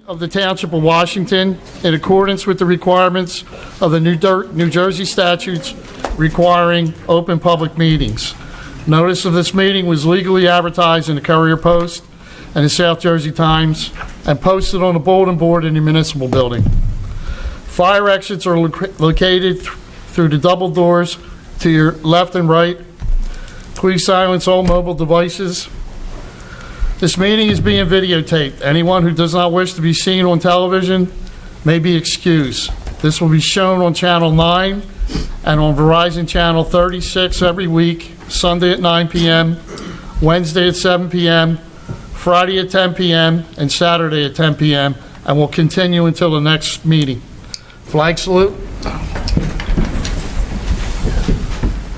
of the Township of Washington in accordance with the requirements of the New Jersey statutes requiring open public meetings. Notice of this meeting was legally advertised in the Courier Post and the South Jersey Times and posted on the bulletin board in the municipal building. Fire exits are located through the double doors to your left and right. Please silence all mobile devices. This meeting is being videotaped. Anyone who does not wish to be seen on television may be excused. This will be shown on Channel 9 and on Verizon Channel 36 every week, Sunday at 9 p.m., Wednesday at 7 p.m., Friday at 10 p.m., and Saturday at 10 p.m., and will continue until the next meeting. Flag salute.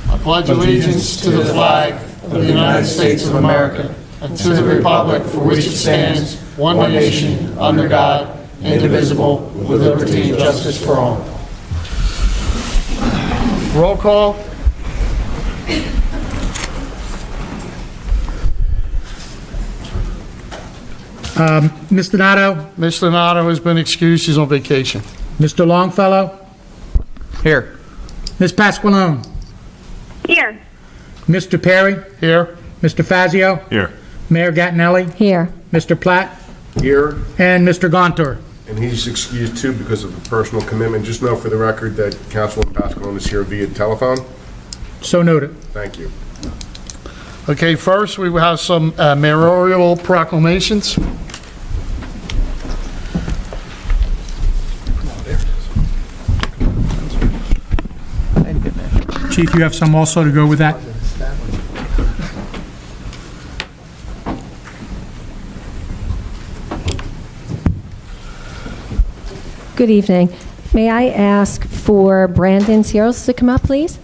I pledge allegiance to the flag of the United States of America and to the republic for which it stands, one nation, under God, indivisible, with liberty and justice for all. Roll call. Ms. Donato? Ms. Donato has been excused. She's on vacation. Mr. Longfellow? Here. Ms. Pasqualone? Here. Mr. Perry? Here. Mr. Fazio? Here. Mayor Gattinelli? Here. Mr. Platt? Here, And Mr. Gontor? and he's excused too because of a personal commitment. Just know for the record that Councilman Pasqualone is here via telephone. So noted. Thank you. Okay, first we will have some mayoral proclamations. Chief, you have some also to go with that? Good evening. May I ask for Brandon Searles to come up, please?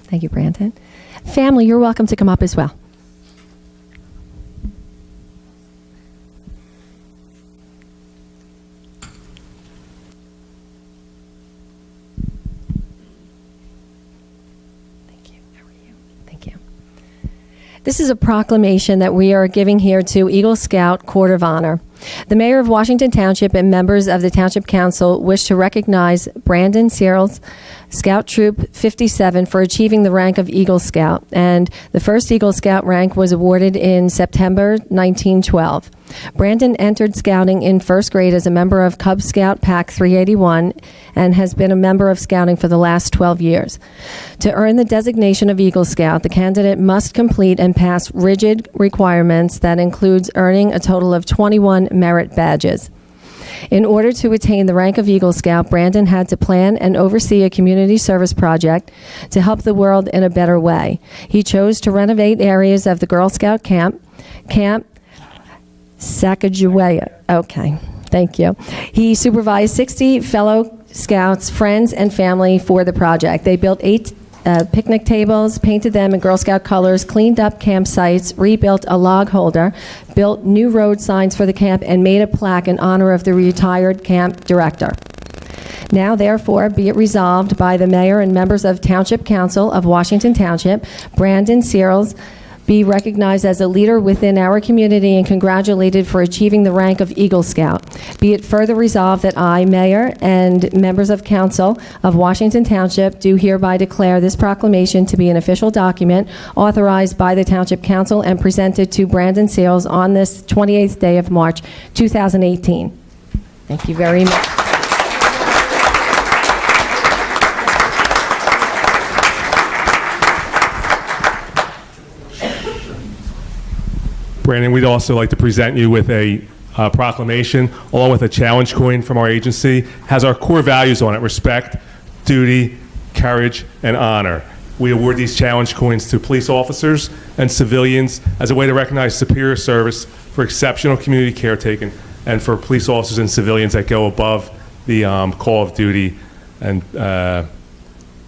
Thank you, Brandon. Family, you're welcome to come up as well. Thank you. How are you? Thank you. This is a proclamation that we are giving here to Eagle Scout Court of Honor. The Mayor of Washington Township and members of the Township Council wish to recognize Brandon Searles, Scout Troop 57, for achieving the rank of Eagle Scout. And the first Eagle Scout rank was awarded in September 1912. Brandon entered scouting in first grade as a member of Cub Scout Pack 381 and has been a member of scouting for the last 12 years. To earn the designation of Eagle Scout, the candidate must complete and pass rigid requirements that includes earning a total of 21 merit badges. In order to attain the rank of Eagle Scout, Brandon had to plan and oversee a community service project to help the world in a better way. He chose to renovate areas of the Girl Scout Camp Sacagawea. Okay, thank you. He supervised 60 fellow Scouts, friends, and family for the project. They built 8 picnic tables, painted them in Girl Scout colors, cleaned up campsites, rebuilt a log holder, built new road signs for the camp, and made a plaque in honor of the retired camp director. Now, therefore, be it resolved by the Mayor and members of Township Council of Washington Township, Brandon Searles be recognized as a leader within our community and congratulated for achieving the rank of Eagle Scout. Be it further resolved that I, Mayor, and members of Council of Washington Township do hereby declare this proclamation to be an official document authorized by the Township Council and presented to Brandon Searles on this 28th day of March, 2018. Thank you very much. Brandon, we'd also like to present you with a proclamation, along with a challenge coin from our agency. Has our core values on it: respect, duty, courage, and honor. We award these challenge coins to police officers and civilians as a way to recognize superior service for exceptional community caretaking and for police officers and civilians that go above the call of duty and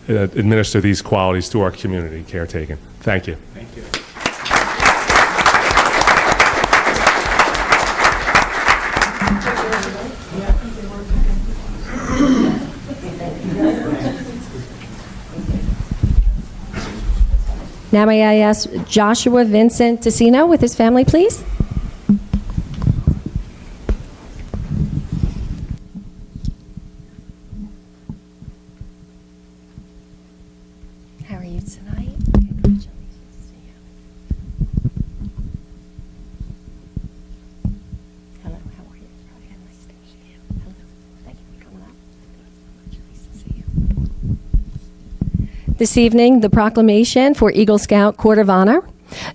administer these qualities to our community caretaking. Thank you. Thank you. Now may I ask Joshua Vincent Tessino with his family, please? How are you tonight? Congratulations to you. Hello, how are you? Probably had a nice day. Hello. Thank you for coming up. Thank you so much. Nice to see you. This evening, the proclamation for Eagle Scout Court of Honor.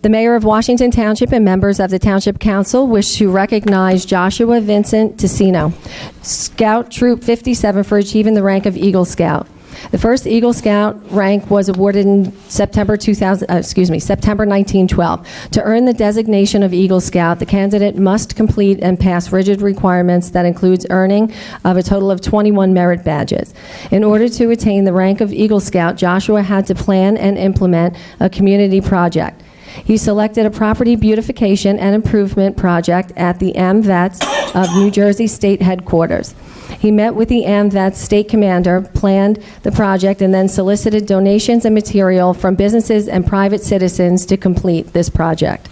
The Mayor of Washington Township and members of the Township Council wish to recognize Joshua Vincent Tessino, Scout Troop 57, for achieving the rank of Eagle Scout. The first Eagle Scout rank was awarded in September 1912. To earn the designation of Eagle Scout, the candidate must complete and pass rigid requirements that includes earning of a total of 21 merit badges. In order to attain the rank of Eagle Scout, Joshua had to plan and implement a community project. He selected a property beautification and improvement project at the AMVETS of New Jersey State Headquarters. He met with the AMVETS state commander, planned the project, and then solicited donations and material from businesses and private citizens to complete this project.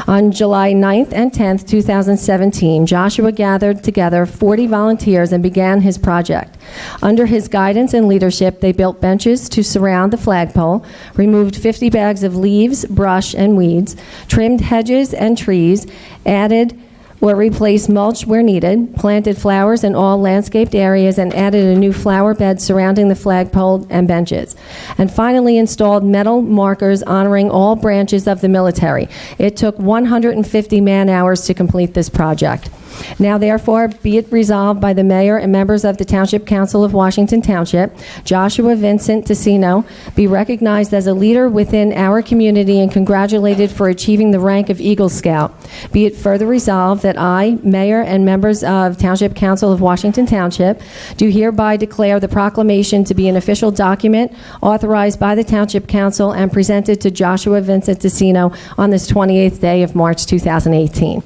On July 9th and 10th, 2017, Joshua gathered together 40 volunteers and began his project. Under his guidance and leadership, they built benches to surround the flagpole, removed 50 bags of leaves, brush, and weeds, trimmed hedges and trees, added or replaced mulch where needed, planted flowers in all landscaped areas, and added a new flower bed surrounding the flagpole and benches. And finally installed metal markers honoring all branches of the military. It took 150 man-hours to complete this project. Now therefore, be it resolved by the Mayor and members of the Township Council of Washington Township, Joshua Vincent Tessino be recognized as a leader within our community and congratulated for achieving the rank of Eagle Scout. Be it further resolved that I, Mayor, and members of Township Council of Washington Township do hereby declare the proclamation to be an official document authorized by the Township Council and presented to Joshua Vincent Tessino on this 28th day of March 2018.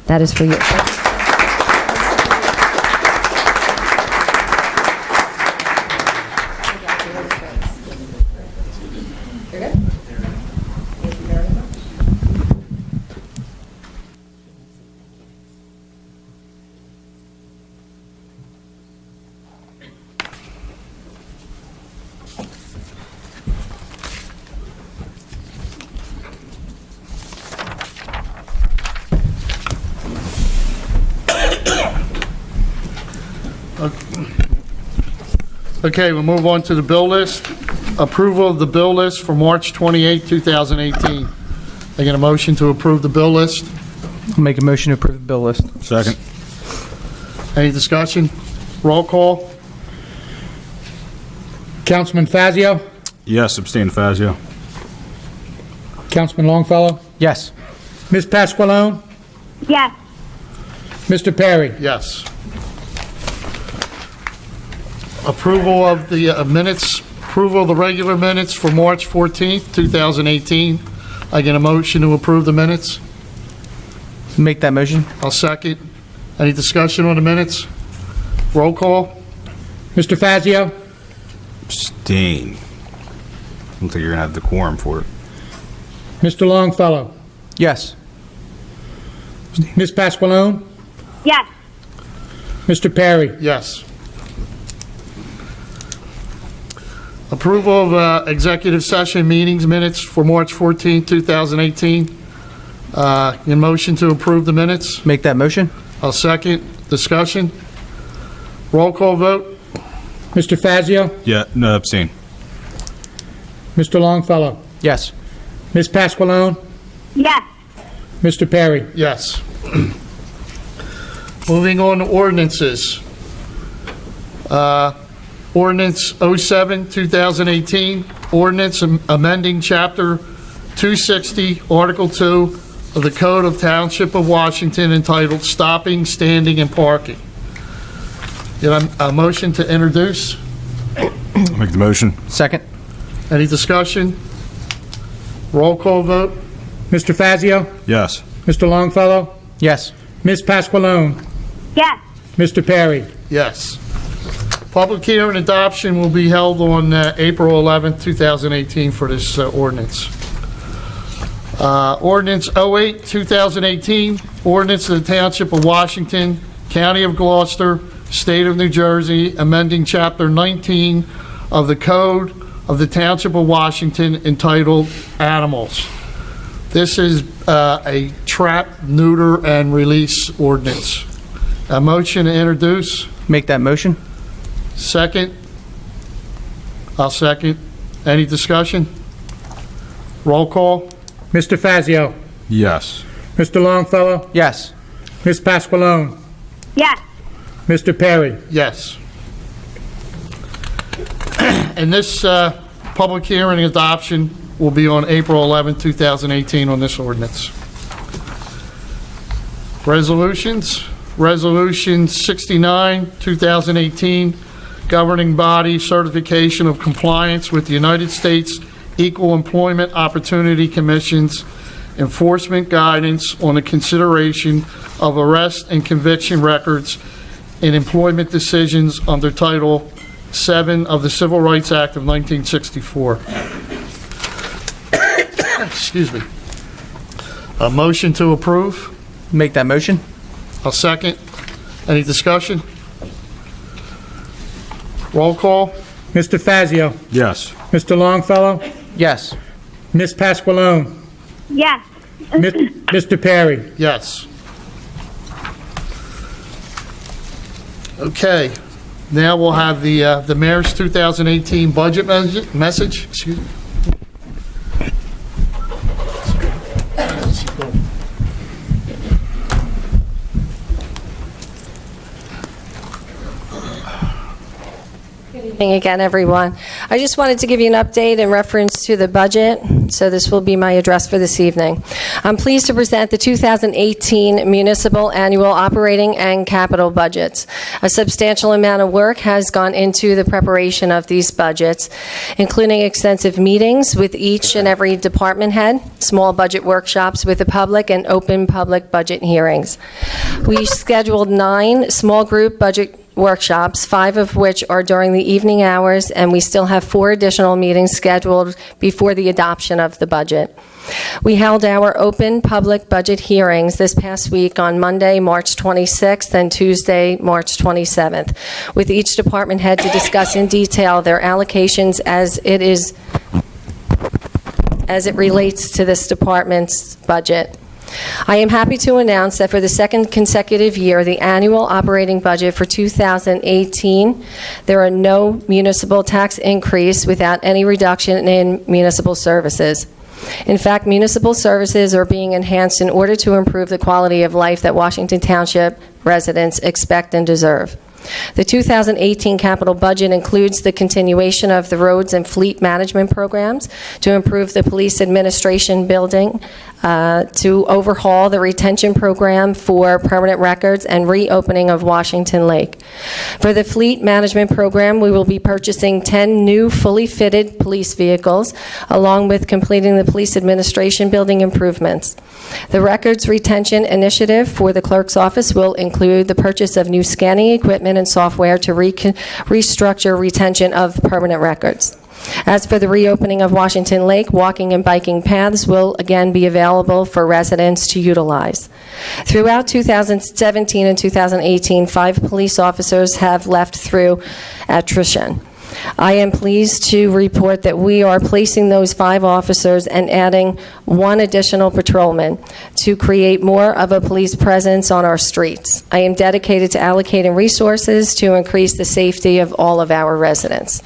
That is for you. Okay, we'll move on to the bill list. Approval of the bill list for March 28, 2018. I get a motion to approve the bill list. I'll make a motion to approve the bill list. Second. Any discussion? Roll call. Councilman Fazio? Yes, abstain Fazio. Councilman Longfellow? Yes. Ms. Pasqualone? Yes. Mr. Perry? Yes. Approval of the minutes, approval of the regular minutes for March 14th, 2018. I get a motion to approve the minutes. Make that motion. I'll second. Any discussion on the minutes? Roll call. Mr. Fazio? Abstain. I don't think you're going to have the quorum for it. Mr. Longfellow? Yes. Ms. Pasqualone? Yes. Mr. Perry? Yes. Approval of executive session meetings minutes for March 14th, 2018. In motion to approve the minutes. Make that motion. I'll second. Discussion. Roll call vote. Mr. Fazio? Yeah, no, abstain. Mr. Longfellow? Yes. Ms. Pasqualone? Yes. Mr. Perry? Yes. Moving on to ordinances. Ordinance 07, 2018, ordinance amending Chapter 260, Article 2 of the Code of Township of Washington entitled Stopping, Standing, and Parking. Get a motion to introduce? Make the motion. Second. Any discussion? Roll call vote? Mr. Fazio? Yes. Mr. Longfellow? Yes. Ms. Pasqualone? Yes. Mr. Perry? Yes. Public hearing and adoption will be held on April 11th, 2018 for this ordinance. Ordinance 08, 2018, ordinance of the Township of Washington, County of Gloucester, State of New Jersey, amending Chapter 19 of the Code of the Township of Washington entitled Animals. This is a trap, neuter, and release ordinance. A motion to introduce. Make that motion. Second. I'll second. Any discussion? Roll call. Mr. Fazio. Yes. Mr. Longfellow. Yes. Ms. Pasqualone. Yes. Mr. Perry. Yes. And this public hearing adoption will be on April 11, 2018 on this ordinance. Resolutions. Resolution 69, 2018, governing body certification of compliance with the United States Equal Employment Opportunity Commission's enforcement guidance on the consideration of arrest and conviction records in employment decisions under Title 7 of the Civil Rights Act of 1964. Excuse me. A motion to approve. Make that motion. I'll second. Any discussion? Roll call. Mr. Fazio. Yes. Mr. Longfellow. Yes. Ms. Pasqualone. Yes. Mr. Perry. Yes. Okay. Now we'll have the mayor's 2018 budget message. Excuse me. Good evening again, everyone. I just wanted to give you an update in reference to the budget, so this will be my address for this evening. I'm pleased to present the 2018 municipal annual operating and capital budgets. A substantial amount of work has gone into the preparation of these budgets, including extensive meetings with each and every department head, small budget workshops with the public, and open public budget hearings. We scheduled 9 small group budget workshops, 5 of which are during the evening hours, and we still have 4 additional meetings scheduled before the adoption of the budget. We held our open public budget hearings this past week on Monday, March 26th and Tuesday, March 27th, with each department head to discuss in detail their allocations as it relates to this department's budget. I am happy to announce that for the second consecutive year, the annual operating budget for 2018, there are no municipal tax increase without any reduction in municipal services. In fact, municipal services are being enhanced in order to improve the quality of life that Washington Township residents expect and deserve. The 2018 capital budget includes the continuation of the roads and fleet management programs to improve the police administration building, to overhaul the retention program for permanent records, and reopening of Washington Lake. For the fleet management program, we will be purchasing 10 new fully fitted police vehicles, along with completing the police administration building improvements. The records retention initiative for the clerk's office will include the purchase of new scanning equipment and software to restructure retention of permanent records. As for the reopening of Washington Lake, walking and biking paths will again be available for residents to utilize. Throughout 2017 and 2018, 5 police officers have left through attrition. I am pleased to report that we are placing those 5 officers and adding 1 additional patrolman to create more of a police presence on our streets. I am dedicated to allocating resources to increase the safety of all of our residents.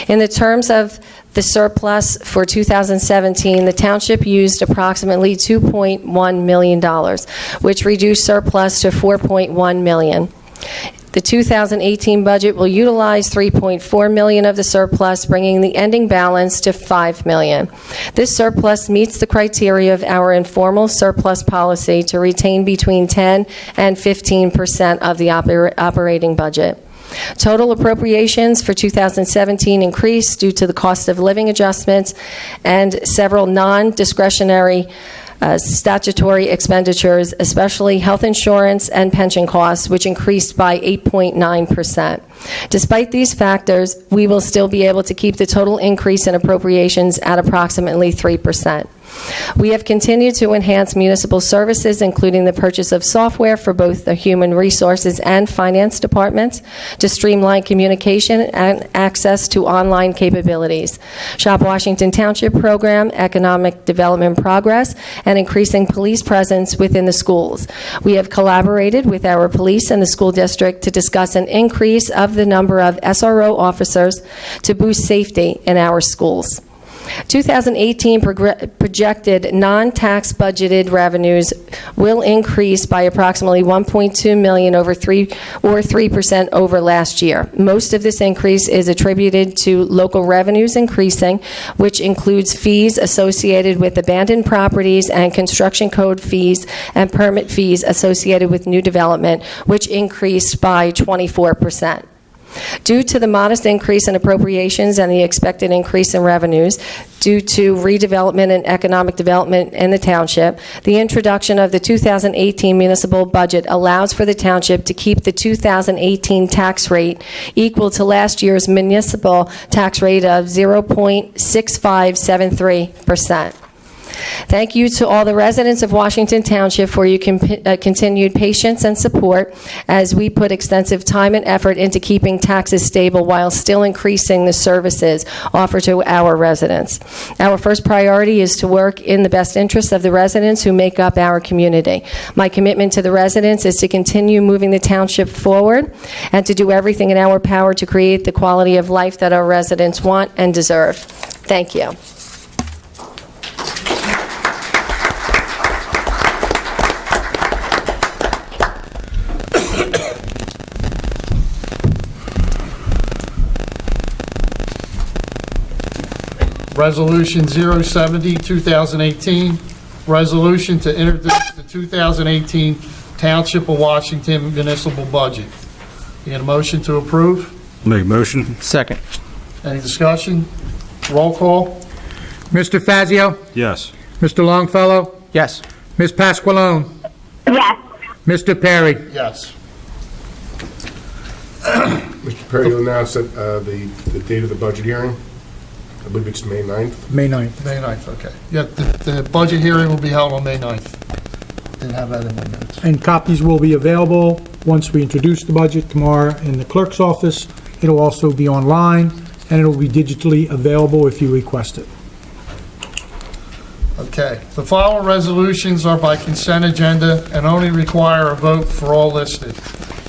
In the terms of the surplus for 2017, the township used approximately $2.1 million, which reduced surplus to $4.1 million. The 2018 budget will utilize $3.4 million of the surplus, bringing the ending balance to $5 million. This surplus meets the criteria of our informal surplus policy to retain between 10 and 15% of the operating budget. Total appropriations for 2017 increased due to the cost of living adjustments and several non-discretionary statutory expenditures, especially health insurance and pension costs, which increased by 8.9%. Despite these factors, we will still be able to keep the total increase in appropriations at approximately 3%. We have continued to enhance municipal services, including the purchase of software for both the Human Resources and Finance departments to streamline communication and access to online capabilities, Shop Washington Township program, economic development progress, and increasing police presence within the schools. We have collaborated with our police and the school district to discuss an increase of the number of SRO officers to boost safety in our schools. 2018 projected non-tax budgeted revenues will increase by approximately $1.2 million or 3% over last year. Most of this increase is attributed to local revenues increasing, which includes fees associated with abandoned properties and construction code fees and permit fees associated with new development, which increased by 24%. Due to the modest increase in appropriations and the expected increase in revenues due to redevelopment and economic development in the township, the introduction of the 2018 municipal budget allows for the township to keep the 2018 tax rate equal to last year's municipal tax rate of 0.6573%. Thank you to all the residents of Washington Township for your continued patience and support as we put extensive time and effort into keeping taxes stable while still increasing the services offered to our residents. Our first priority is to work in the best interest of the residents who make up our community. My commitment to the residents is to continue moving the township forward and to do everything in our power to create the quality of life that our residents want and deserve. Thank you. Resolution 070, 2018, resolution to introduce the 2018 Township of Washington municipal budget. You get a motion to approve? Make a motion? Second. Any discussion? Roll call? Mr. Fazio? Yes. Mr. Longfellow? Yes. Ms. Pasqualone? Yes. Mr. Perry? Yes. Mr. Perry, you'll announce that the date of the budget hearing, I believe it's May 9th. May 9th. May 9th, okay. Yeah, the budget hearing will be held on May 9th. Didn't have that in my notes. And copies will be available once we introduce the budget tomorrow in the clerk's office. It'll also be online, and it'll be digitally available if you request it. Okay. The following resolutions are by consent agenda and only require a vote for all listed.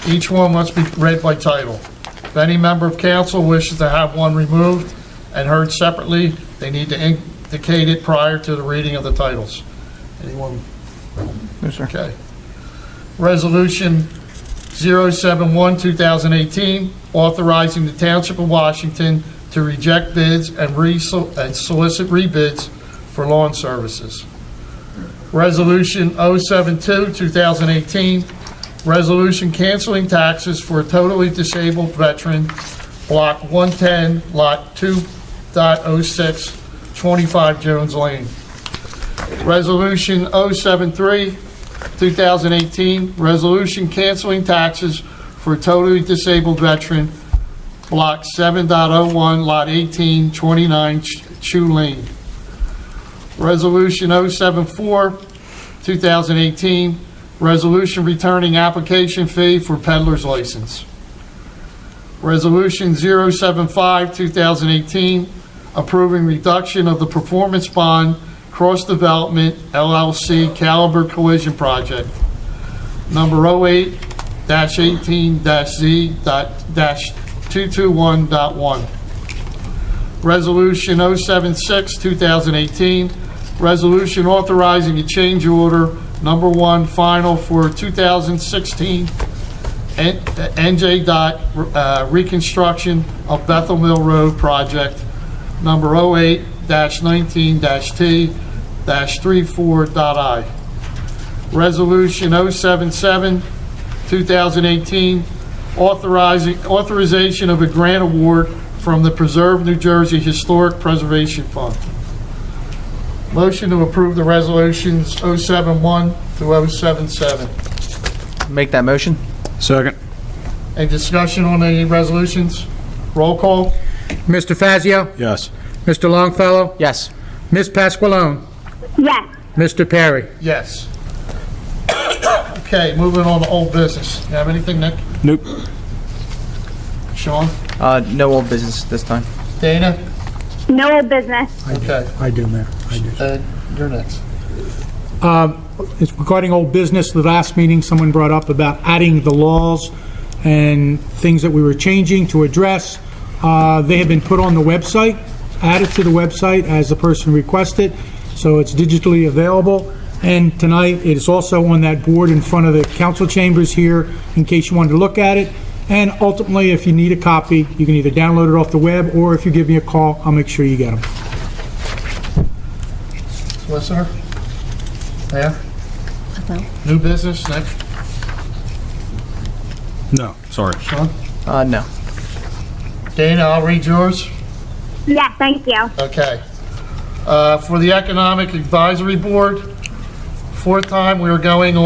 Each one must be read by title. If any member of council wishes to have one removed and heard separately, they need to indicate it prior to the reading of the titles. Anyone? No, sir. Okay. Resolution 071, 2018, authorizing the Township of Washington to reject bids and solicit rebids for lawn services. Resolution 072, 2018, resolution canceling taxes for a totally disabled veteran, Block 110, Lot 2.06, 25 Jones Lane. Resolution 073, 2018, resolution canceling taxes for a totally disabled veteran, Block 7.01, Lot 18, 29 Chew Lane. Resolution 074, 2018, resolution returning application fee for peddler's license. Resolution 075, 2018, approving reduction of the performance bond Cross Development LLC Caliber Collision Project, number 08-18-Z-221.1. Resolution 076, 2018, resolution authorizing a change order number 1 final for 2016 NJ reconstruction of Bethel Mill Road project, number 08-19-T-34.I. Resolution 077, 2018, authorization of a grant award from the Preserve New Jersey Historic Preservation Fund. Motion to approve the resolutions 071 through 077. Make that motion. Second. Any discussion on any resolutions? Roll call? Mr. Fazio? Yes. Mr. Longfellow? Yes. Ms. Pasqualone? Yes. Mr. Perry? Yes. Okay, moving on to old business. You have anything, Nick? Nope. Sean? No old business this time. Dana? No business. Okay. I do, Mayor. I do. You're next. It's regarding old business. The last meeting, someone brought up about adding the laws and things that we were changing to address. They have been put on the website, added to the website as the person requested, so it's digitally available. And tonight, it is also on that board in front of the council chambers here, in case you wanted to look at it. And ultimately, if you need a copy, you can either download it off the web, or if you give me a call, I'll make sure you get them. Solicitor? Mayor? No. New business, Nick? No, sorry. Sean? No. Dana, I'll read yours. Yes, thank you. Okay. For the Economic Advisory Board, fourth time we are going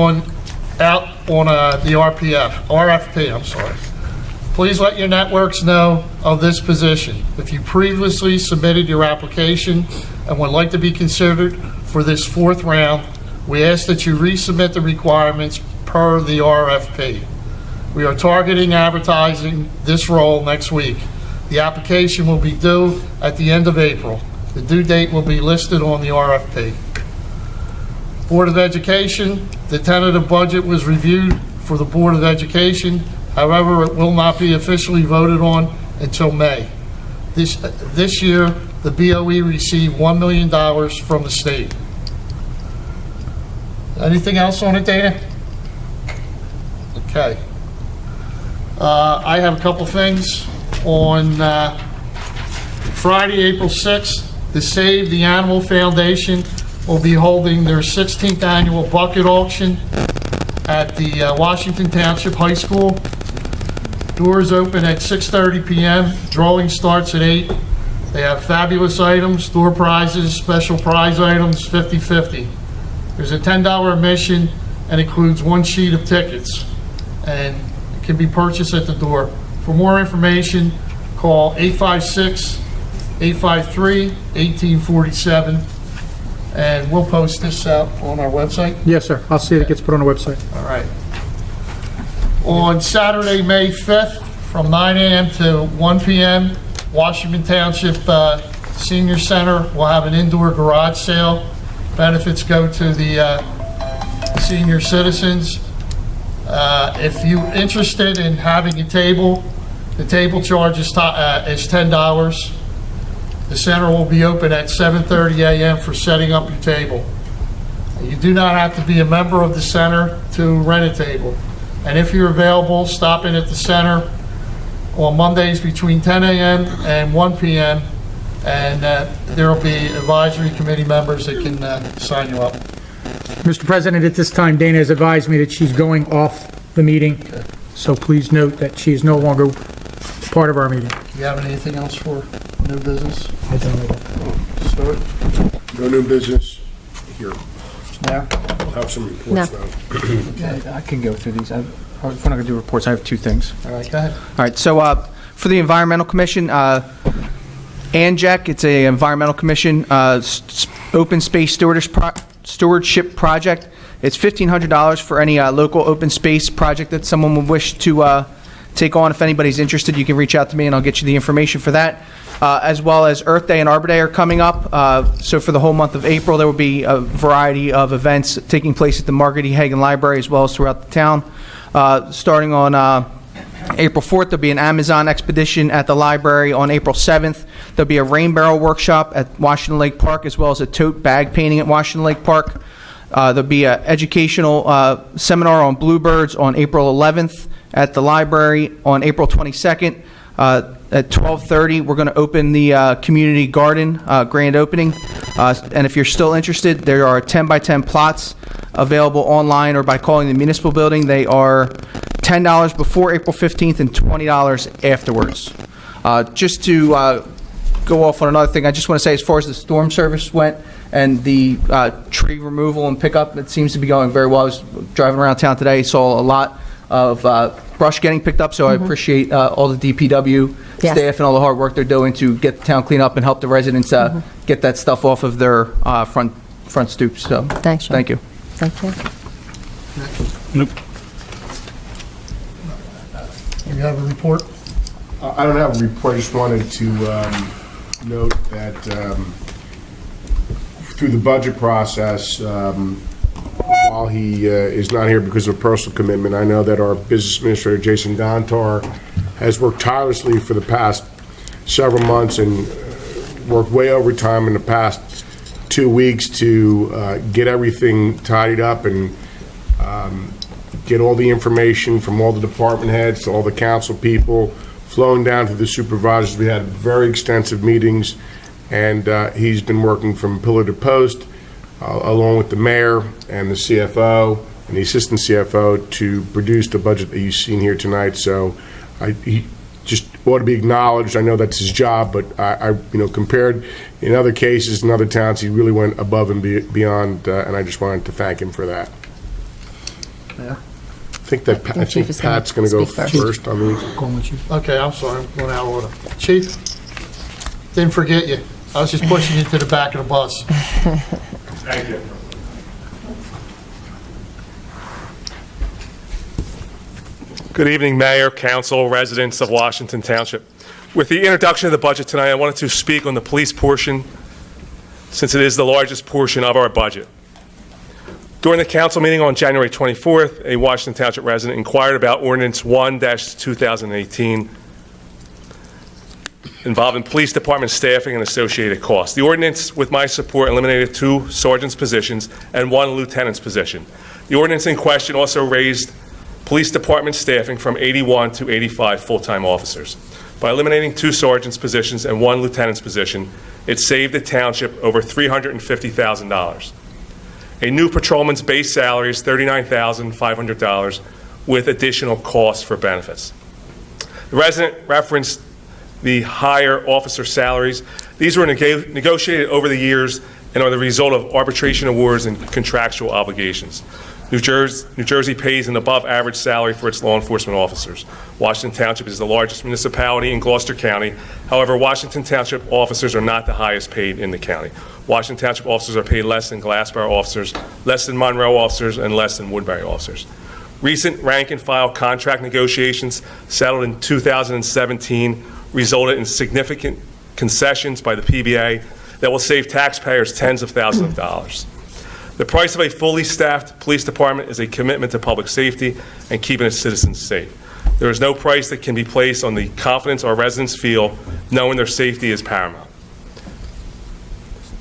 out on the RFP, I'm sorry. Please let your networks know of this position. If you previously submitted your application and would like to be considered for this fourth round, we ask that you resubmit the requirements per the RFP. We are targeting advertising this role next week. The application will be due at the end of April. The due date will be listed on the RFP. Board of Education, the tentative budget was reviewed for the Board of Education. However, it will not be officially voted on until May. This year, the BOE received $1 million from the state. Anything else on it, Dana? Okay. I have a couple things. On Friday, April 6th, the Save the Animal Foundation will be holding their 16th annual bucket auction at the Washington Township High School. Doors open at 6:30 p.m. Drawing starts at 8. They have fabulous items, door prizes, special prize items, 50/50. There's a $10 admission and includes one sheet of tickets, and it can be purchased at the door. For more information, call 856-853-1847, and we'll post this out on our website. Yes, sir. I'll see it gets put on the website. All right. On Saturday, May 5th, from 9 a.m. to 1 p.m., Washington Township Senior Center will have an indoor garage sale. Benefits go to the senior citizens. If you're interested in having a table, the table charge is $10. The center will be open at 7:30 a.m. for setting up your table. You do not have to be a member of the center to rent a table. And if you're available, stop in at the center on Mondays between 10 a.m. and 1 p.m. And there will be advisory committee members that can sign you up. Mr. President, at this time, Dana has advised me that she's going off the meeting, so please note that she is no longer part of our meeting. Do you have anything else for new business? I don't know. Stuart? No new business here. Yeah? We'll have some reports No. now. I can go through these. If we're not going to do reports, I have two things. All right, go ahead. All right, so for the Environmental Commission, ANJEC, it's a environmental commission, open space stewardship project. It's $1,500 for any local open space project that someone would wish to take on. If anybody's interested, you can reach out to me and I'll get you the information for that. As well as Earth Day and Arbor Day are coming up. So for the whole month of April, there will be a variety of events taking place at the Margaret E. Hagan Library as well as throughout the town. Starting on April 4th, there'll be an Amazon expedition at the library. On April 7th, there'll be a rain barrel workshop at Washington Lake Park as well as a tote bag painting at Washington Lake Park. There'll be an educational seminar on bluebirds on April 11th at the library. On April 22nd, at 12:30, we're going to open the community garden grand opening. And if you're still interested, there are 10 by 10 plots available online or by calling the municipal building. They are $10 before April 15th and $20 afterwards. Just to go off on another thing, I just want to say as far as the storm service went and the tree removal and pickup, it seems to be going very well. I was driving around town today, saw a lot brush getting picked up, so I appreciate all the DPW Yes. staff and all the hard work they're doing to get the town cleaned up and help the residents get that stuff off of their front stoops. So, Thanks, Sean. thank you. Thank you. Nope. You have a report? I don't have a report, I just wanted to note that through the budget process, while he is not here because of a personal commitment, I know that our business administrator, Jason Gontar, has worked tirelessly for the past several months and worked way overtime in the past 2 weeks to get everything tidied up and get all the information from all the department heads to all the council people, flowing down to the supervisors. We had very extensive meetings, and he's been working from pillar to post, along with the mayor and the CFO and the assistant CFO to produce the budget that you've seen here tonight. So he just ought to be acknowledged. I know that's his job, but I compared in other cases in other towns, he really went above and beyond, and I just wanted to thank him for that. Yeah. I think Chief is gonna Pat's going to go speak first. I mean, Okay, I'm sorry, I'm going out of order. Chief, didn't forget you. I was just pushing you to the back of the bus. Thank you. Good evening, Mayor, Council, residents of Washington Township. With the introduction of the budget tonight, I wanted to speak on the police portion, since it is the largest portion of our budget. During the council meeting on January 24th, a Washington Township resident inquired about Ordinance 1-2018 involving police department staffing and associated costs. The ordinance, with my support, eliminated 2 sergeant's positions and 1 lieutenant's position. The ordinance in question also raised police department staffing from 81 to 85 full-time officers. By eliminating 2 sergeant's positions and 1 lieutenant's position, it saved the township over $350,000. A new patrolman's base salary is $39,500 with additional costs for benefits. The resident referenced the higher officer salaries. These were negotiated over the years and are the result of arbitration awards and contractual obligations. New Jersey pays an above-average salary for its law enforcement officers. Washington Township is the largest municipality in Gloucester County. However, Washington Township officers are not the highest paid in the county. Washington Township officers are paid less than Glassboro officers, less than Monroe officers, and less than Woodbury officers. Recent rank-and-file contract negotiations settled in 2017 resulted in significant concessions by the PBA that will save taxpayers tens of thousands of dollars. The price of a fully staffed police department is a commitment to public safety and keeping its citizens safe. There is no price that can be placed on the confidence our residents feel knowing their safety is paramount.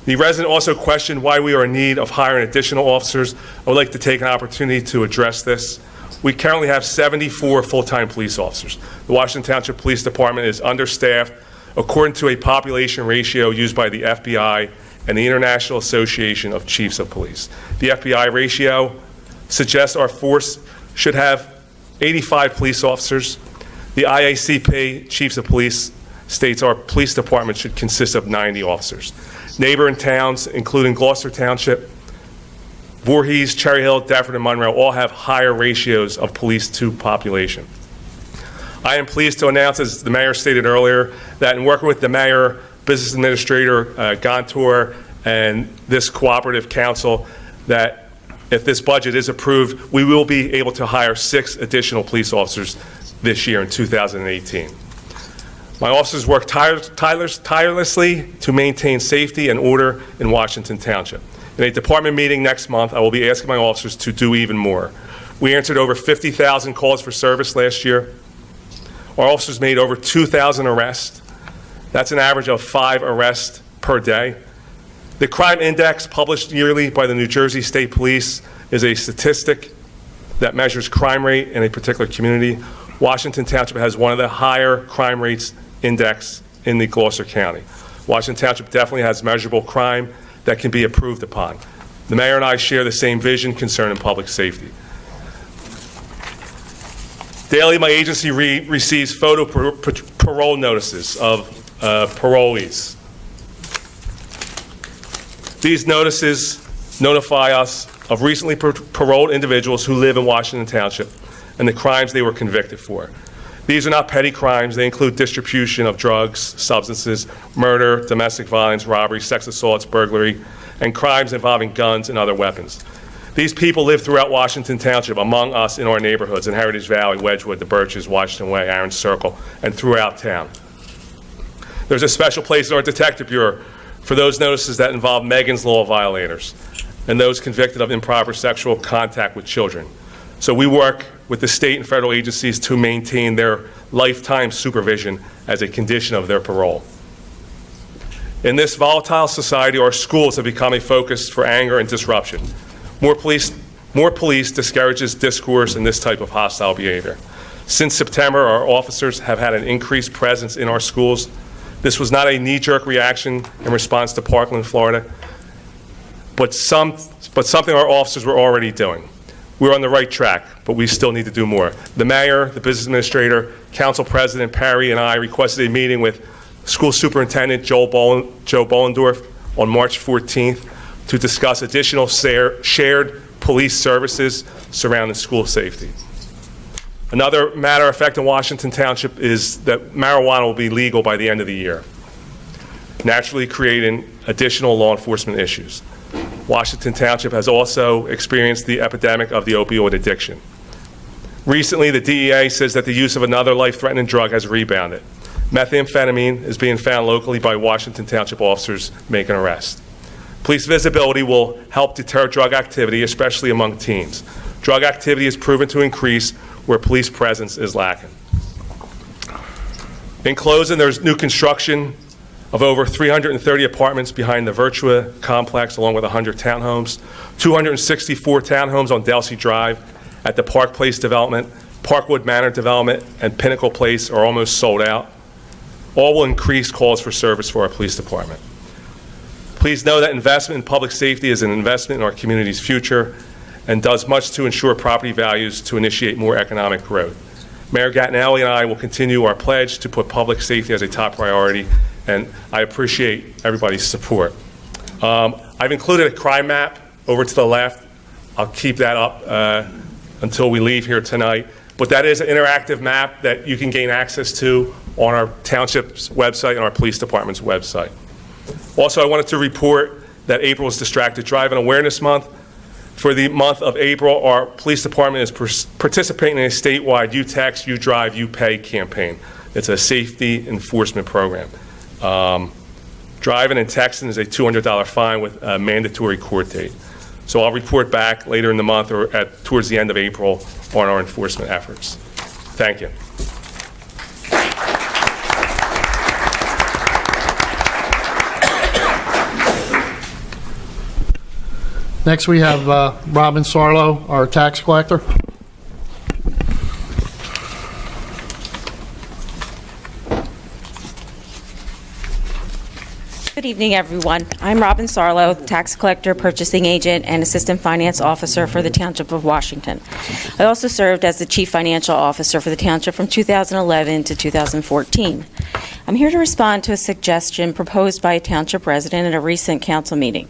The resident also questioned why we are in need of hiring additional officers. I would like to take an opportunity to address this. We currently have 74 full-time police officers. The Washington Township Police Department is understaffed according to a population ratio used by the FBI and the International Association of Chiefs of Police. The FBI ratio suggests our force should have 85 police officers. The IACP Chiefs of Police states our police department should consist of 90 officers. Neighboring towns, including Gloucester Township, Voorhees, Cherry Hill, Deptford, and Monroe, all have higher ratios of police to population. I am pleased to announce, as the mayor stated earlier, that in working with the mayor, business administrator, Gontor, and this cooperative council, that if this budget is approved, we will be able to hire 6 additional police officers this year in 2018. My officers work tirelessly to maintain safety and order in Washington Township. In a department meeting next month, I will be asking my officers to do even more. We answered over 50,000 calls for service last year. Our officers made over 2,000 arrests. That's an average of 5 arrests per day. The crime index published yearly by the New Jersey State Police is a statistic that measures crime rate in a particular community. Washington Township has one of the higher crime rates index in the Gloucester County. Washington Township definitely has measurable crime that can be improved upon. The mayor and I share the same vision concerning public safety. Daily, my agency receives photo parole notices of parolees. These notices notify us of recently paroled individuals who live in Washington Township and the crimes they were convicted for. These are not petty crimes. They include distribution of drugs, substances, murder, domestic violence, robbery, sex assaults, burglary, and crimes involving guns and other weapons. These people live throughout Washington Township, among us in our neighborhoods in Heritage Valley, Wedgewood, the Birches, Washington Way, Aaron Circle, and throughout town. There's a special place in our Detective Bureau for those notices that involve Megan's Law violators and those convicted of improper sexual contact with children. So we work with the state and federal agencies to maintain their lifetime supervision as a condition of their parole. In this volatile society, our schools have become a focus for anger and disruption. More police discourages discourse and this type of hostile behavior. Since September, our officers have had an increased presence in our schools. This was not a knee-jerk reaction in response to Parkland, Florida, but something our officers were already doing. We're on the right track, but we still need to do more. The mayor, the business administrator, council president Perry, and I requested a meeting with school superintendent Joe Bollendorf on March 14th to discuss additional shared police services surrounding school safety. Another matter affecting Washington Township is that marijuana will be legal by the end of the year, naturally creating additional law enforcement issues. Washington Township has also experienced the epidemic of the opioid addiction. Recently, the DEA says that the use of another life-threatening drug has rebounded. Methamphetamine is being found locally by Washington Township officers making arrests. Police visibility will help deter drug activity, especially among teens. Drug activity is proven to increase where police presence is lacking. In closing, there's new construction of over 330 apartments behind the Virtua complex, along with 100 townhomes, 264 townhomes on Delsey Drive at the Park Place development, Parkwood Manor development, and Pinnacle Place are almost sold out. All will increase calls for service for our police department. Please know that investment in public safety is an investment in our community's future and does much to ensure property values to initiate more economic growth. Mayor Gattinelli and I will continue our pledge to put public safety as a top priority, and I appreciate everybody's support. I've included a crime map over to the left. I'll keep that up until we leave here tonight. But that is an interactive map that you can gain access to on our township's website and our police department's website. Also, I wanted to report that April is Distracted Driving Awareness Month. For the month of April, our police department is participating in a statewide You Tax, You Drive, You Pay campaign. It's a safety enforcement program. Driving and texting is a $200 fine with a mandatory court date. So I'll report back later in the month or towards the end of April on our enforcement efforts. Thank you. Next, we have Robin Sarlo, our tax collector. Good evening, everyone. I'm Robin Sarlo, tax collector, purchasing agent, and assistant finance officer for the Township of Washington. I also served as the chief financial officer for the Township from 2011 to 2014. I'm here to respond to a suggestion proposed by a Township resident at a recent council meeting.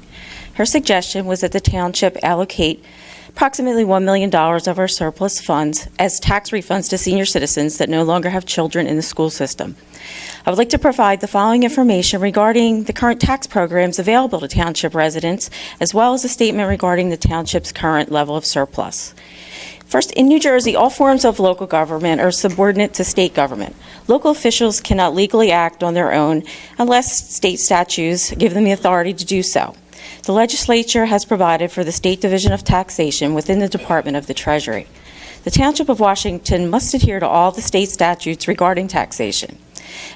Her suggestion was that the Township allocate approximately $1 million of our surplus funds as tax refunds to senior citizens that no longer have children in the school system. I would like to provide the following information regarding the current tax programs available to Township residents, as well as a statement regarding the Township's current level of surplus. First, in New Jersey, all forms of local government are subordinate to state government. Local officials cannot legally act on their own unless state statutes give them the authority to do so. The legislature has provided for the State Division of Taxation within the Department of the Treasury. The Township of Washington must adhere to all the state statutes regarding taxation.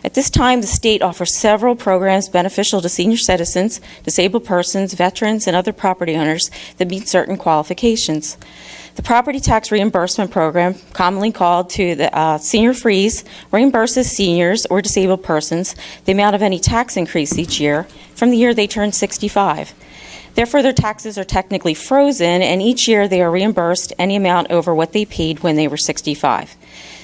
At this time, the state offers several programs beneficial to senior citizens, disabled persons, veterans, and other property owners that meet certain qualifications. The Property Tax Reimbursement Program, commonly called to the Senior Freeze, reimburses seniors or disabled persons the amount of any tax increase each year from the year they turn 65. Therefore, their taxes are technically frozen, and each year they are reimbursed any amount over what they paid when they were 65.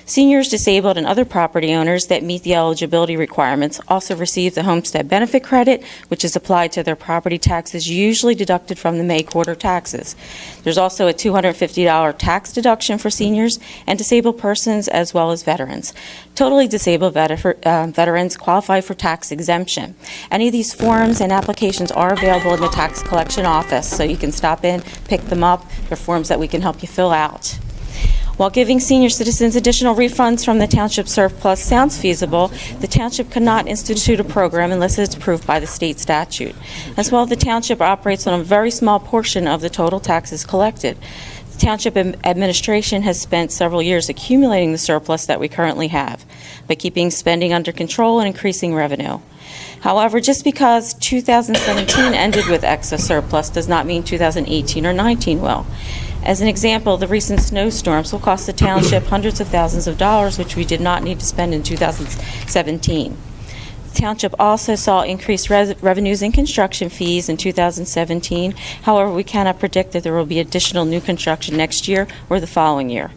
Seniors, disabled, and other property owners that meet the eligibility requirements also receive the homestead benefit credit, which is applied to their property taxes, usually deducted from the May quarter taxes. There's also a $250 tax deduction for seniors and disabled persons as well as veterans. Totally disabled veterans qualify for tax exemption. Any of these forms and applications are available in the tax collection office, so you can stop in, pick them up. They're forms that we can help you fill out. While giving senior citizens additional refunds from the township surplus sounds feasible, the township cannot institute a program unless it's approved by the state statute. As well, the township operates on a very small portion of the total taxes collected. The township administration has spent several years accumulating the surplus that we currently have by keeping spending under control and increasing revenue. However, just because 2017 ended with excess surplus does not mean 2018 or 19 will. As an example, the recent snowstorms will cost the township hundreds of thousands of dollars, which we did not need to spend in 2017. The township also saw increased revenues in construction fees in 2017. However, we cannot predict that there will be additional new construction next year or the following year.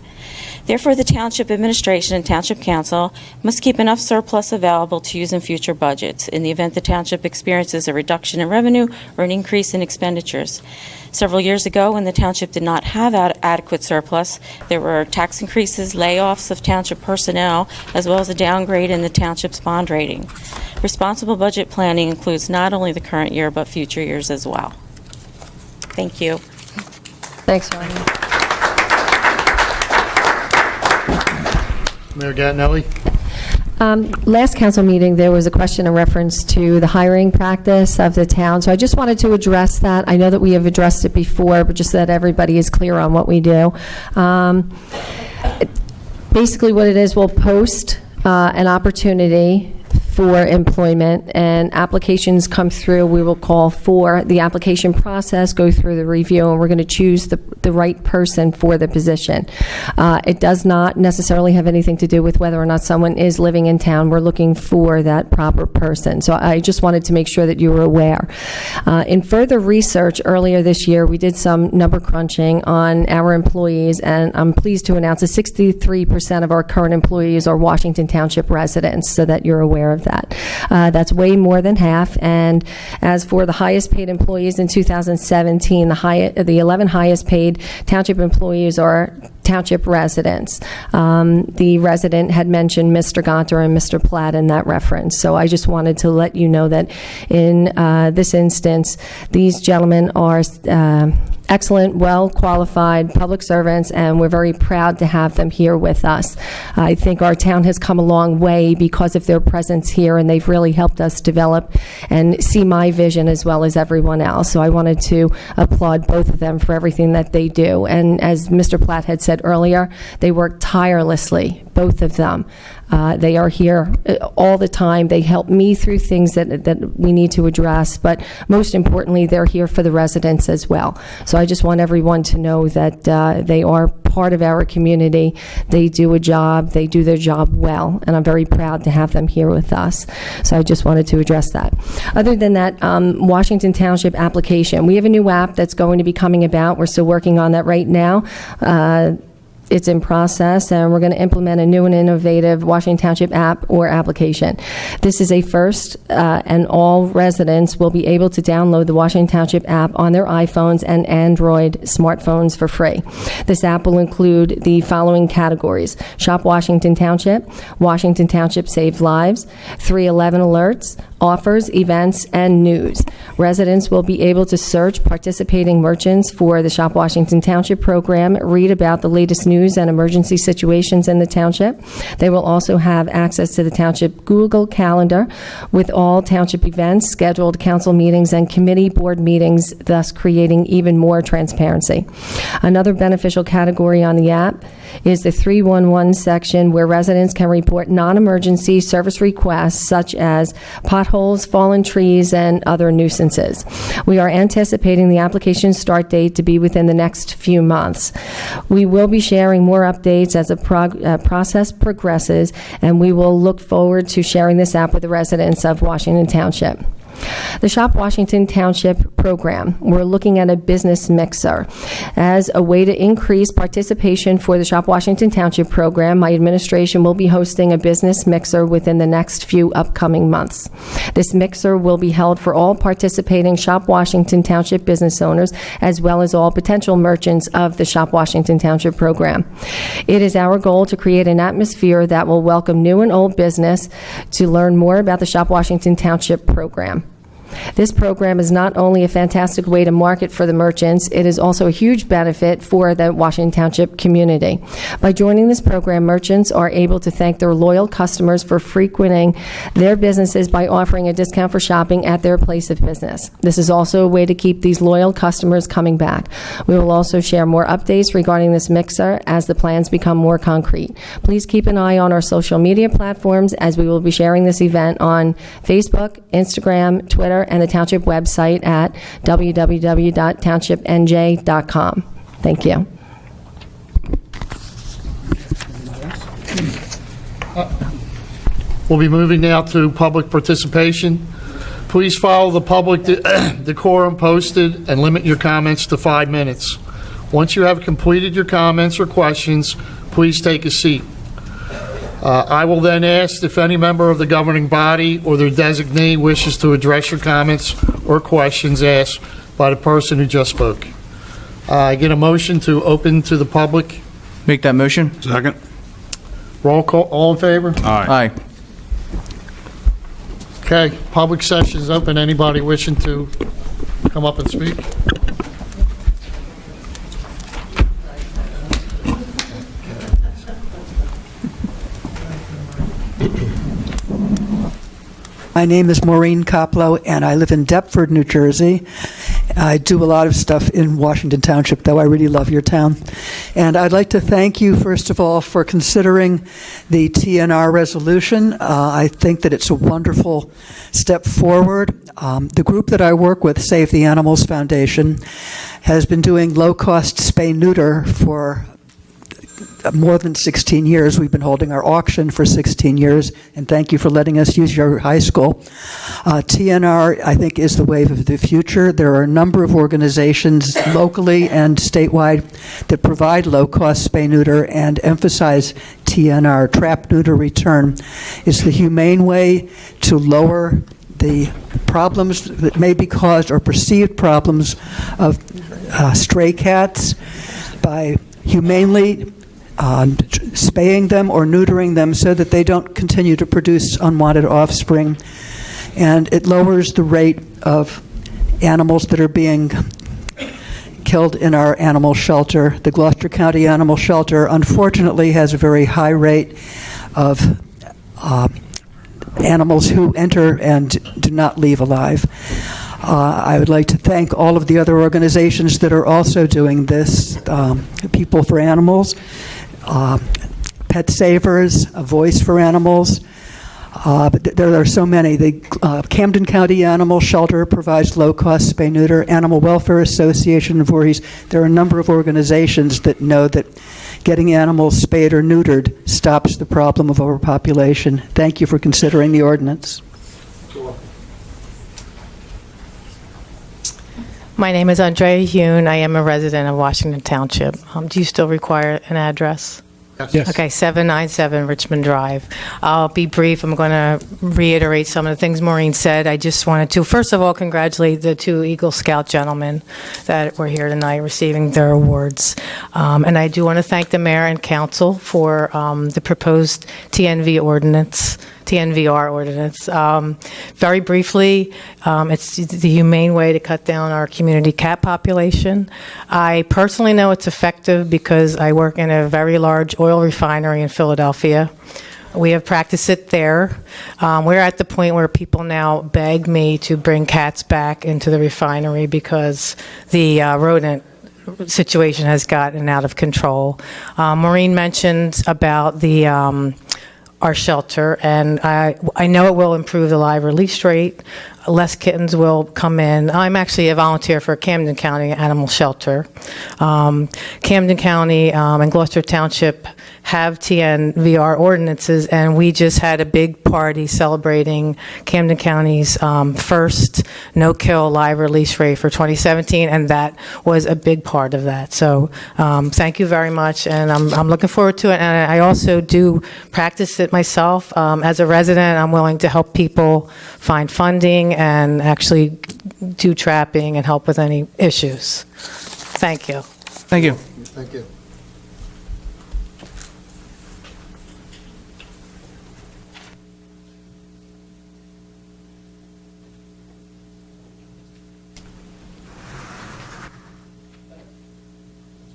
Therefore, the Township Administration and Township Council must keep enough surplus available to use in future budgets in the event the Township experiences a reduction in revenue or an increase in expenditures. Several years ago, when the Township did not have adequate surplus, there were tax increases, layoffs of Township personnel, as well as a downgrade in the Township's bond rating. Responsible budget planning includes not only the current year, but future years as well. Thank you. Thanks, Ronnie. Mayor Gattinelli? Last council meeting, there was a question in reference to the hiring practice of the town, so I just wanted to address that. I know that we have addressed it before, but just so that everybody is clear on what we do. Basically what it is, we'll post an opportunity for employment, and applications come through. We will call for the application process, go through the review, and we're going to choose the right person for the position. It does not necessarily have anything to do with whether or not someone is living in town. We're looking for that proper person. So I just wanted to make sure that you were aware. In further research earlier this year, we did some number crunching on our employees, and I'm pleased to announce that 63% of our current employees are Washington Township residents, so that you're aware of that. That's way more than half. And as for the highest paid employees in 2017, the 11 highest paid township employees are township residents. The resident had mentioned Mr. Gonter and Mr. Platt in that reference. So I just wanted to let you know that in this instance, these gentlemen are excellent, well-qualified public servants, and we're very proud to have them here with us. I think our town has come a long way because of their presence here, and they've really helped us develop and see my vision as well as everyone else. So I wanted to applaud both of them for everything that they do. And as Mr. Platt had said earlier, they work tirelessly, both of them. They are here all the time. They help me through things that we need to address, but most importantly, they're here for the residents as well. So I just want everyone to know that they are part of our community. They do a job. They do their job well, and I'm very proud to have them here with us. So I just wanted to address that. Other than that, Washington Township application. We have a new app that's going to be coming about. We're still working on that right now. It's in process, and we're going to implement a new and innovative Washington Township app or application. This is a first, and all residents will be able to download the Washington Township app on their iPhones and Android smartphones for free. This app will include the following categories: Shop Washington Township Save Lives, 311 alerts, offers, events, and news. Residents will be able to search participating merchants for the Shop Washington Township program, read about the latest news and emergency situations in the township. They will also have access to the township Google Calendar with all township events, scheduled council meetings, and committee board meetings, thus creating even more transparency. Another beneficial category on the app is the 311 section, where residents can report non-emergency service requests such as potholes, fallen trees, and other nuisances. We are anticipating the application start date to be within the next few months. We will be sharing more updates as the process progresses, and we will look forward to sharing this app with the residents of Washington Township. The Shop Washington Township program. We're looking at a business mixer. As a way to increase participation for the Shop Washington Township program, my administration will be hosting a business mixer within the next few upcoming months. This mixer will be held for all participating Shop Washington Township business owners, as well as all potential merchants of the Shop Washington Township program. It is our goal to create an atmosphere that will welcome new and old business to learn more about the Shop Washington Township program. This program is not only a fantastic way to market for the merchants, it is also a huge benefit for the Washington Township community. By joining this program, merchants are able to thank their loyal customers for frequenting their businesses by offering a discount for shopping at their place of business. This is also a way to keep these loyal customers coming back. We will also share more updates regarding this mixer as the plans become more concrete. Please keep an eye on our social media platforms as we will be sharing this event on Facebook, Instagram, Twitter, and the Township website at www.townshipnj.com. Thank you. We'll be moving now to public participation. Please follow the public decorum posted and limit your comments to 5 minutes. Once you have completed your comments or questions, please take a seat. I will then ask if any member of the governing body or their designee wishes to address your comments or questions asked by the person who just spoke. I get a motion to open to the public. Make that motion. Second? Roll call. All in favor? Aye. Okay, public session is open. Anybody wishing to come up and speak? My name is Maureen Koplow, and I live in Deptford, New Jersey. I do a lot of stuff in Washington Township, though I really love your town. And I'd like to thank you, first of all, for considering the TNR resolution. I think that it's a wonderful step forward. The group that I work with, Save the Animals Foundation, has been doing low-cost spay-neuter for more than 16 years. We've been holding our auction for 16 years, and thank you for letting us use your high school. TNR, I think, is the wave of the future. There are a number of organizations locally and statewide that provide low-cost spay-neuter and emphasize TNR, trap, neuter, return. It's the humane way to lower the problems that may be caused or perceived problems of stray cats by humanely spaying them or neutering them so that they don't continue to produce unwanted offspring. And it lowers the rate of animals that are being killed in our animal shelter. The Gloucester County Animal Shelter, unfortunately, has a very high rate of animals who enter and do not leave alive. I would like to thank all of the other organizations that are also doing this, People for Animals, Pet Savers, A Voice for Animals, but there are so many. The Camden County Animal Shelter provides low-cost spay-neuter, Animal Welfare Association of Voorhees. There are a number of organizations that know that getting animals spayed or neutered stops the problem of overpopulation. Thank you for considering the ordinance. My name is Andrea Hune. I am a resident of Washington Township. Do you still require an address? Yes. Okay, 797 Richmond Drive. I'll be brief. I'm going to reiterate some of the things Maureen said. I just wanted to, first of all, congratulate the 2 Eagle Scout gentlemen that were here tonight receiving their awards. And I do want to thank the mayor and council for the proposed TNVR ordinance. Very briefly, it's the humane way to cut down our community cat population. I personally know it's effective because I work in a very large oil refinery in Philadelphia. We have practiced it there. We're at the point where people now beg me to bring cats back into the refinery because the rodent situation has gotten out of control. Maureen mentioned about the our shelter, and I know it will improve the live release rate. Less kittens will come in. I'm actually a volunteer for Camden County Animal Shelter. Camden County and Gloucester Township have TNVR ordinances, and we just had a big party celebrating Camden County's first no-kill live release rate for 2017, and that was a big part of that. So thank you very much, and I'm looking forward to it. And I also do practice it myself. As a resident, I'm willing to help people find funding and actually do trapping and help with any issues. Thank you. Thank you. Thank you.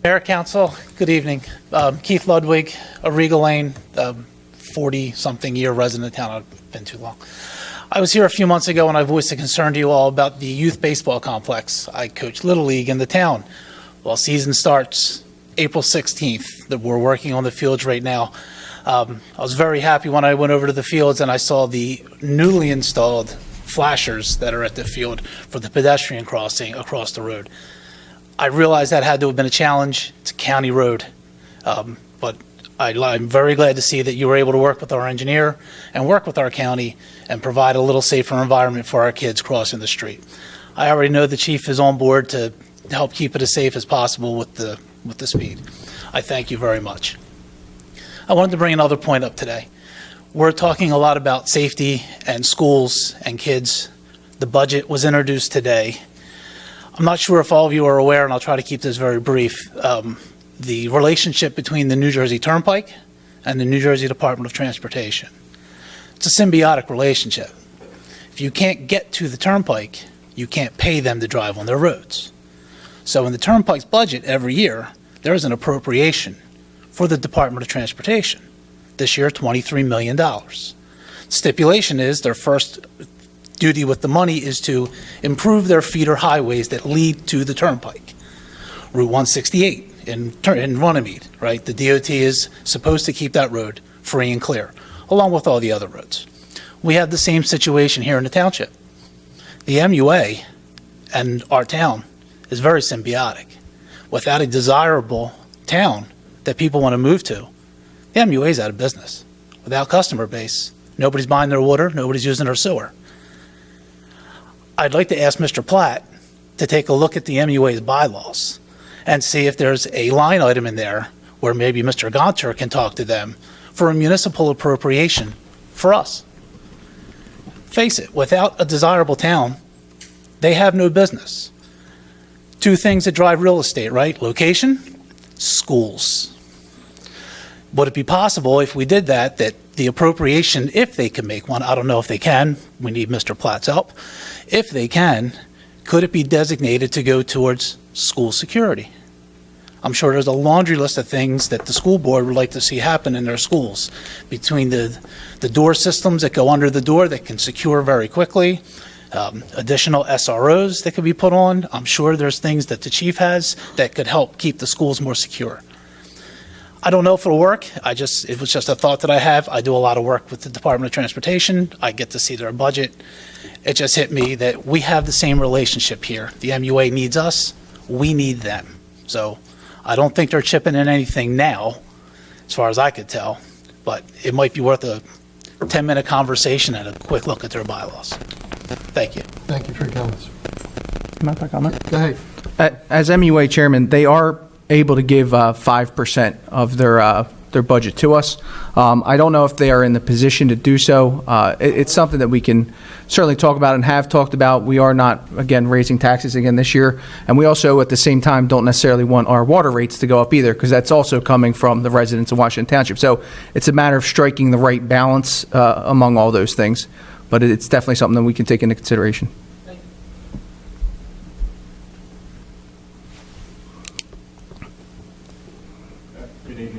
Mayor, Council, good evening. Keith Ludwig, Auriga Lane, 40-something year resident of town. I've been too long. I was here a few months ago and I voiced a concern to you all about the youth baseball complex. I coach Little League in the town. Well, season starts April 16th. That we're working on the fields right now. I was very happy when I went over to the fields and I saw the newly installed flashers that are at the field for the pedestrian crossing across the road. I realized that had to have been a challenge. It's a county road. But I'm very glad to see that you were able to work with our engineer and work with our county and provide a little safer environment for our kids crossing the street. I already know the chief is on board to help keep it as safe as possible with the speed. I thank you very much. I wanted to bring another point up today. We're talking a lot about safety and schools and kids. The budget was introduced today. I'm not sure if all of you are aware, and I'll try to keep this very brief, the relationship between the New Jersey Turnpike and the New Jersey Department of Transportation. It's a symbiotic relationship. If you can't get to the Turnpike, you can't pay them to drive on their roads. So in the Turnpike's budget every year, there is an appropriation for the Department of Transportation. This year, $23 million. Stipulation is their first duty with the money is to improve their feeder highways that lead to the Turnpike. Route 168 in Runnymede, right? The DOT is supposed to keep that road free and clear, along with all the other roads. We have the same situation here in the township. The MUA and our town is very symbiotic. Without a desirable town that people want to move to, the MUA is out of business. Without customer base, nobody's buying their water, nobody's using their sewer. I'd like to ask Mr. Platt to take a look at the MUA's bylaws and see if there's a line item in there where maybe Mr. Gonter can talk to them for a municipal appropriation for us. Face it, without a desirable town, they have no business. Two things that drive real estate, right? Location, schools. Would it be possible if we did that the appropriation, if they can make one, I don't know if they can, we need Mr. Platt's help. If they can, could it be designated to go towards school security? I'm sure there's a laundry list of things that the school board would like to see happen in their schools, between the door systems that go under the door that can secure very quickly, additional SROs that could be put on. I'm sure there's things that the chief has that could help keep the schools more secure. I don't know if it'll work. It was just a thought that I have. I do a lot of work with the Department of Transportation. I get to see their budget. It just hit me that we have the same relationship here. The MUA needs us. We need them. So I don't think they're chipping in anything now, as far as I could tell, but it might be worth a 10-minute conversation and a quick look at their bylaws. Thank you. Thank you for your comments. Can I comment? Go ahead. As MUA chairman, they are able to give 5% of their budget to us. I don't know if they are in the position to do so. It's something that we can certainly talk about and have talked about. We are not, again, raising taxes again this year. And we also, at the same time, don't necessarily want our water rates to go up either, because that's also coming from the residents of Washington Township. So it's a matter of striking the right balance among all those things. But it's definitely something that we can take into consideration.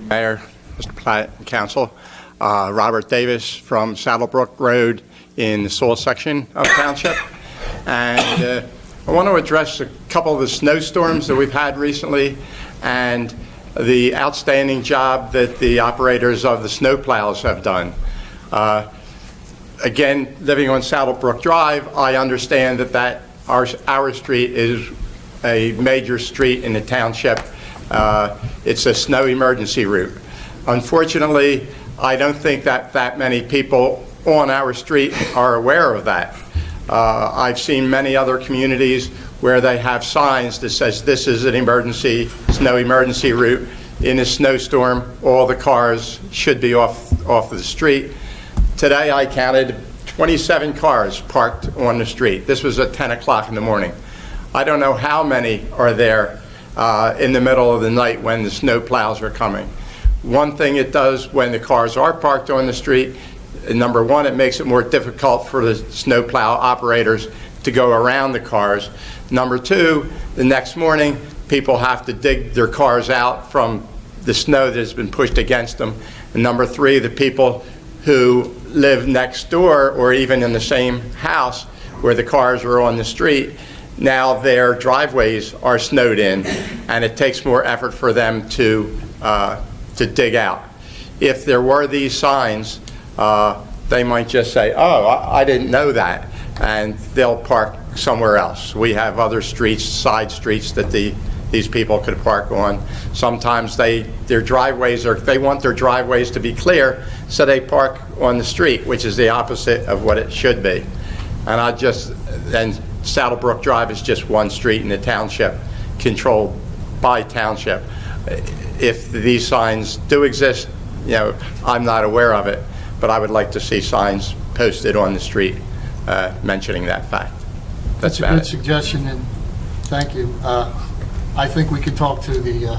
Mayor, Mr. Platt, and Council. Robert Davis from Saddlebrook Road in the Sewell section of Township. And I want to address a couple of the snowstorms that we've had recently and the outstanding job that the operators of the snowplows have done. Again, living on Saddlebrook Drive, I understand that our street is a major street in the township. It's a snow emergency route. Unfortunately, I don't think that many people on our street are aware of that. I've seen many other communities where they have signs that says this is an emergency, snow emergency route. In a snowstorm, all the cars should be off the street. Today I counted 27 cars parked on the street. This was at 10 o'clock in the morning. I don't know how many are there in the middle of the night when the snow plows are coming. One thing it does when the cars are parked on the street, number one, it makes it more difficult for the snowplow operators to go around the cars. Number two, the next morning, people have to dig their cars out from the snow that has been pushed against them. And number three, the people who live next door or even in the same house where the cars are on the street, now their driveways are snowed in, and it takes more effort for them to dig out. If there were these signs, they might just say, oh, I didn't know that, and they'll park somewhere else. We have other streets, side streets that these people could park on. Sometimes they want their driveways to be clear, so they park on the street, which is the opposite of what it should be. And Saddlebrook Drive is just one street in the township, controlled by Township. If these signs do exist, I'm not aware of it, but I would like to see signs posted on the street mentioning that fact. That's a good suggestion, and thank you. I think we could talk to the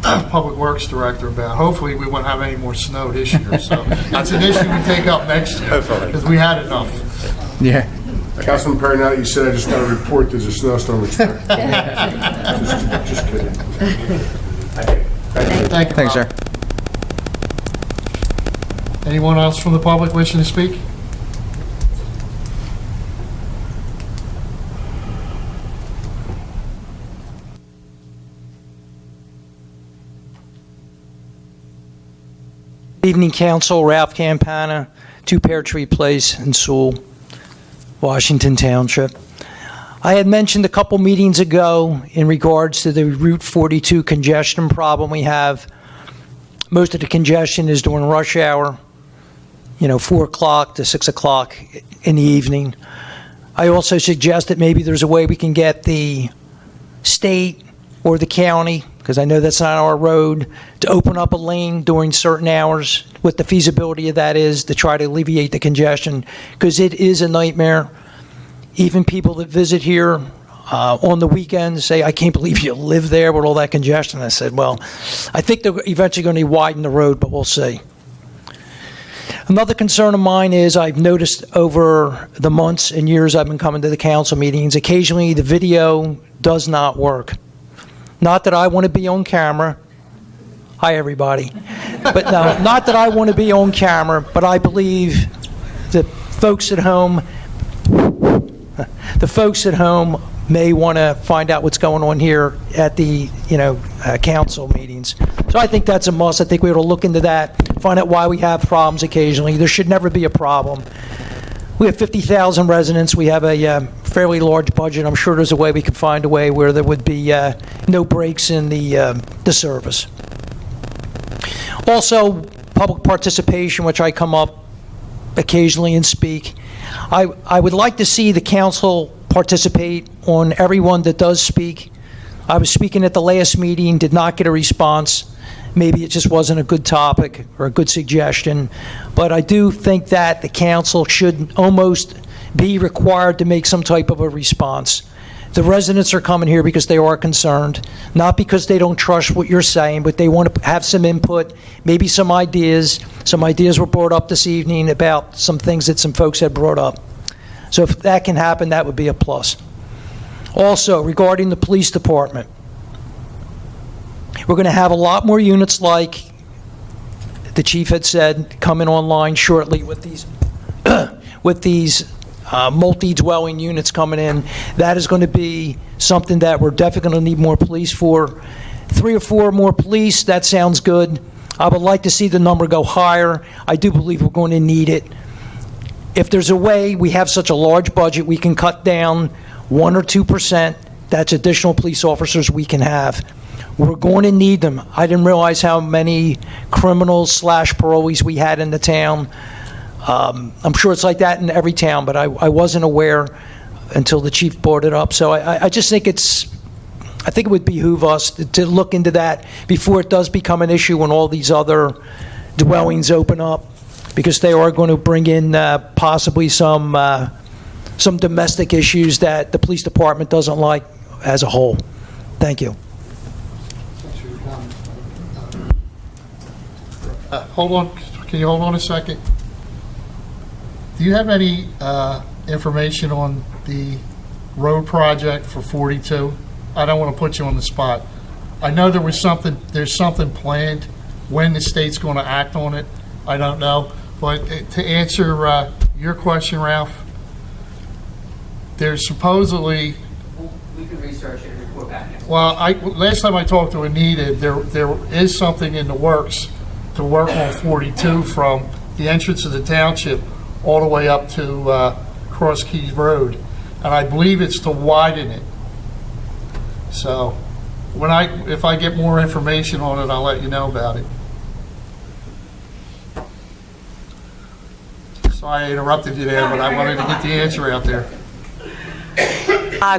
Public Works Director about, hopefully we won't have any more snow this year, so that's an issue we take up next year, because we had enough. Yeah. Councilman Perry, now that you said, I just got to report there's a snowstorm expected. Just kidding. Thank you, Thanks, Rob. sir. Anyone else from the public wishing to speak? Evening, Council. Ralph Campana, 2 Pear Tree Place in Sewell, Washington Township. I had mentioned a couple meetings ago in regards to the Route 42 congestion problem we have. Most of the congestion is during rush hour, 4 o'clock to 6 o'clock in the evening. I also suggest that maybe there's a way we can get the state or the county, because I know that's not our road, to open up a lane during certain hours. What the feasibility of that is to try to alleviate the congestion, because it is a nightmare. Even people that visit here on the weekends say, I can't believe you live there with all that congestion. I said, well, I think they're eventually going to widen the road, but we'll see. Another concern of mine is I've noticed over the months and years I've been coming to the council meetings, occasionally the video does not work. Not that I want to be on camera. Hi, everybody. But no, not that I want to be on camera, but I believe that folks at home may want to find out what's going on here at the, council meetings. So I think that's a must. I think we ought to look into that, find out why we have problems occasionally. There should never be a problem. We have 50,000 residents. We have a fairly large budget. I'm sure there's a way we could find a way where there would be no breaks in the service. Also, public participation, which I come up occasionally and speak. I would like to see the council participate on everyone that does speak. I was speaking at the last meeting, did not get a response. Maybe it just wasn't a good topic or a good suggestion. But I do think that the council should almost be required to make some type of a response. The residents are coming here because they are concerned, not because they don't trust what you're saying, but they want to have some input, maybe some ideas. Some ideas were brought up this evening about some things that some folks had brought up. So if that can happen, that would be a plus. Also, regarding the police department, we're going to have a lot more units, like the chief had said, coming online shortly with these multi-dwelling units coming in. That is going to be something that we're definitely going to need more police for. 3 or 4 more police, that sounds good. I would like to see the number go higher. I do believe we're going to need it. If there's a way, we have such a large budget, we can cut down 1 or 2%. That's additional police officers we can have. We're going to need them. I didn't realize how many criminals / parolees we had in the town. I'm sure it's like that in every town, but I wasn't aware until the chief brought it up. So I just think I think it would behoove us to look into that before it does become an issue when all these other dwellings open up, because they are going to bring in possibly some domestic issues that the police department doesn't like as a whole. Thank you. Hold on, can you hold on a second? Do you have any information on the road project for 42? I don't want to put you on the spot. I know there's something planned. When the state's going to act on it, I don't know. But to answer your question, Ralph, there's supposedly... We can research it and report back. Well, last time I talked to Anita, there is something in the works to work on 42 from the entrance of the township all the way up to Cross Keys Road. And I believe it's to widen it. So if I get more information on it, I'll let you know about it. Sorry I interrupted you there, but I wanted to get the answer out there.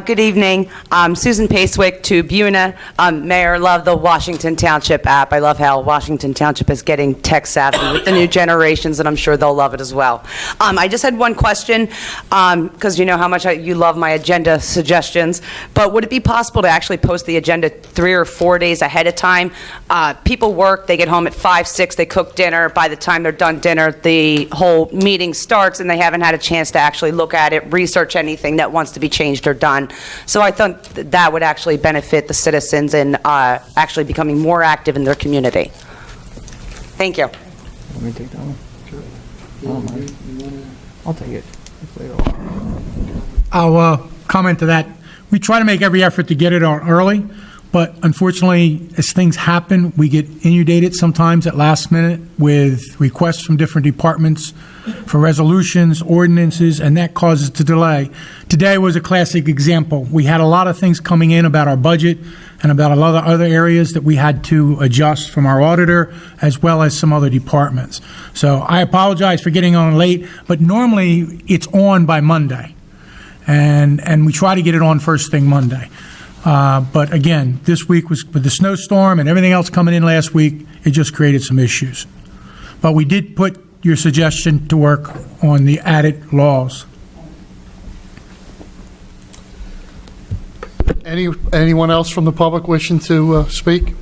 Good evening. I'm Susan Pacewick to Buna. Mayor, love the Washington Township app. I love how Washington Township is getting tech savvy with the new generations, and I'm sure they'll love it as well. I just had one question, because you know how much you love my agenda suggestions, but would it be possible to actually post the agenda 3 or 4 days ahead of time? People work, they get home at 5, 6, they cook dinner. By the time they're done dinner, the whole meeting starts, and they haven't had a chance to actually look at it, research anything that wants to be changed or done. So I thought that would actually benefit the citizens in actually becoming more active in their community. Thank you. Let me take that one. I'll take it. I'll comment to that. We try to make every effort to get it on early, but unfortunately, as things happen, we get inundated sometimes at last minute with requests from different departments for resolutions, ordinances, and that causes the delay. Today was a classic example. We had a lot of things coming in about our budget and about a lot of other areas that we had to adjust from our auditor, as well as some other departments. So I apologize for getting on late, but normally it's on by Monday. And we try to get it on first thing Monday. But again, this week was with the snowstorm and everything else coming in last week, it just created some issues. But we did put your suggestion to work on the added laws. Anyone else from the public wishing to speak?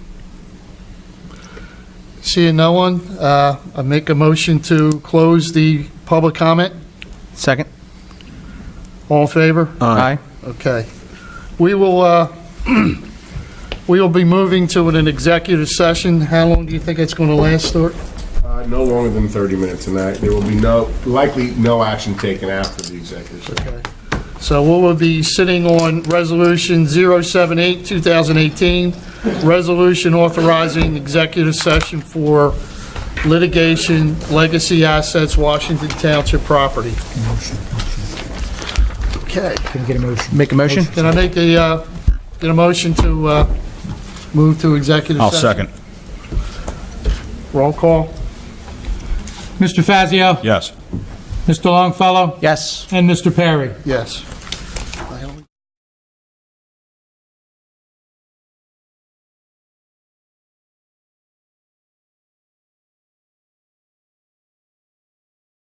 Seeing no one, I make a motion to close the public comment. Second. All in favor? Aye. Okay. We will be moving to an executive session. How long do you think it's going to last, Stuart? No longer than 30 minutes, and there will be likely no action taken after the executive session. Okay. So we will be sitting on Resolution 078, 2018, resolution authorizing executive session for litigation, legacy assets, Washington Township property. Okay. Can I get a motion? Make a motion? Can I make get a motion to move to executive I'll session? second. Roll call. Mr. Fazio? Yes. Mr. Longfellow? Yes. And Mr. Perry? Yes.